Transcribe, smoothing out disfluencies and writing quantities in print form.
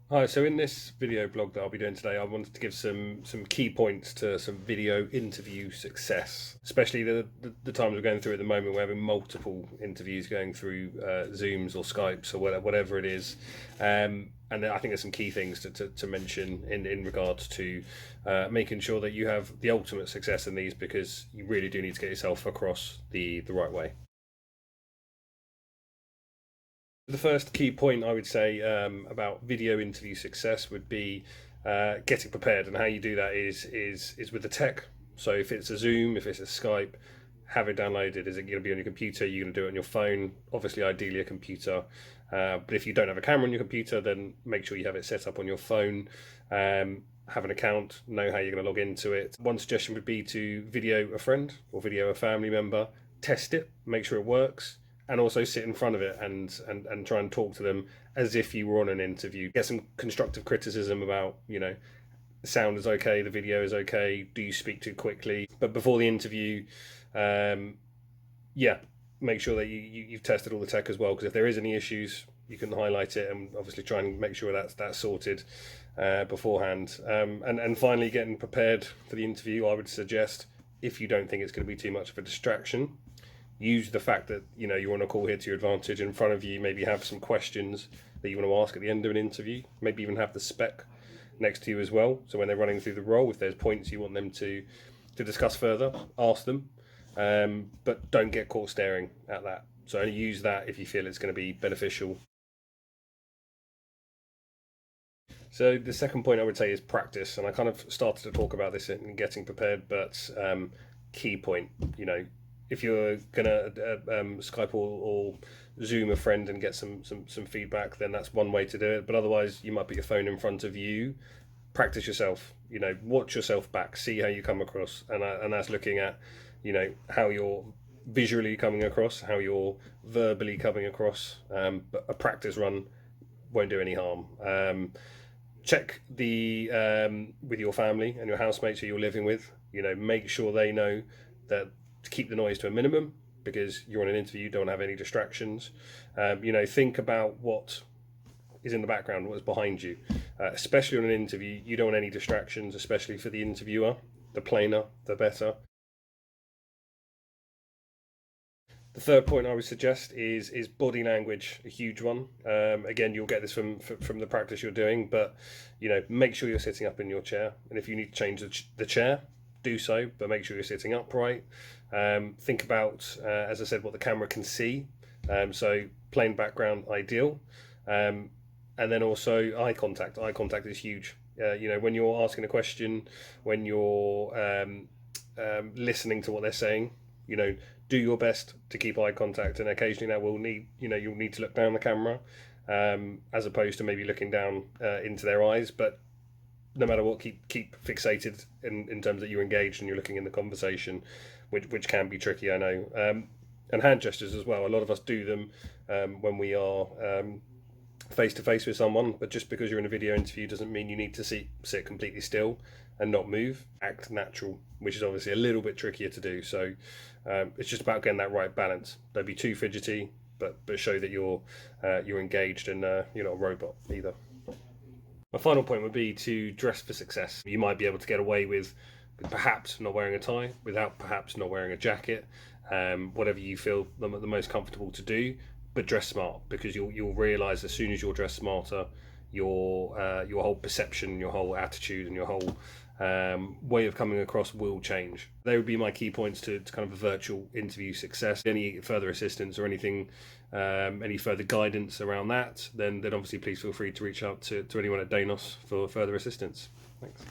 Hi, so in this video blog that I'll be doing today, I wanted to give some key points to some video interview success, especially the times we're going through at the moment. We're having multiple interviews going through Zooms or Skypes or whatever it is. And I think there's some key things to mention in regards to making sure that you have the ultimate success in these, because you really do need to get yourself across the right way. The first key point I would say about video interview success would be getting prepared, and how you do that is with the tech. So if it's a Zoom, if it's a Skype, have it downloaded. Is it going to be on your computer? You're going to do it on your phone. Obviously, ideally a computer. But if you don't have a camera on your computer, then make sure you have it set up on your phone. Have an account, know how you're going to log into it. One suggestion would be to video a friend or video a family member, test it, make sure it works, and also sit in front of it and try and talk to them as if you were on an interview. Get some constructive criticism about, the sound is okay, the video is okay, do you speak too quickly? But before the interview, yeah, make sure that you've tested all the tech as well, because if there is any issues, you can highlight it and obviously try and make sure that's sorted beforehand. And finally, getting prepared for the interview, I would suggest, if you don't think it's going to be too much of a distraction, use the fact that you're on a call here to your advantage. In front of you, maybe have some questions that you want to ask at the end of an interview. Maybe even have the spec next to you as well, so when they're running through the role, if there's points you want them to discuss further, ask them. But don't get caught staring at that. So only use that if you feel it's going to be beneficial. So the second point I would say is practice, and I kind of started to talk about this in getting prepared, but key point, if you're gonna Skype or Zoom a friend and get some feedback, then that's one way to do it. But otherwise, you might put your phone in front of you, practice yourself. Watch yourself back, see how you come across, and that's looking at, how you're visually coming across, how you're verbally coming across. But a practice run won't do any harm. Check the with your family and your housemates who you're living with. Make sure they know that to keep the noise to a minimum, because you're on an interview, you don't have any distractions. Think about what is in the background, what is behind you. Especially on an interview, you don't want any distractions, especially for the interviewer. The plainer, the better. The third point I would suggest is body language, a huge one. Again, you'll get this from the practice you're doing, but make sure you're sitting up in your chair, and if you need to change the chair, do so, but make sure you're sitting upright. Think about, as I said, what the camera can see. So plain background, ideal. And then also eye contact. Eye contact is huge. When you're asking a question, when you're listening to what they're saying, do your best to keep eye contact, and occasionally that will need, you'll need to look down the camera, as opposed to maybe looking down into their eyes. But no matter what, keep fixated in terms that you're engaged and you're looking in the conversation, which can be tricky, I know. And hand gestures as well. A lot of us do them when we are face to face with someone, but just because you're in a video interview doesn't mean you need to sit completely still and not move. Act natural, which is obviously a little bit trickier to do. So it's just about getting that right balance. Don't be too fidgety, but show that you're engaged and you're not a robot either. My final point would be to dress for success. You might be able to get away with perhaps not wearing a tie, without perhaps not wearing a jacket, whatever you feel the most comfortable to do, but dress smart, because you'll realise as soon as you're dressed smarter, your whole perception, your whole attitude, and your whole way of coming across will change. They would be my key points to kind of a virtual interview success. Any further assistance or anything, any further guidance around that, then obviously please feel free to reach out to anyone at Danos for further assistance. Thanks.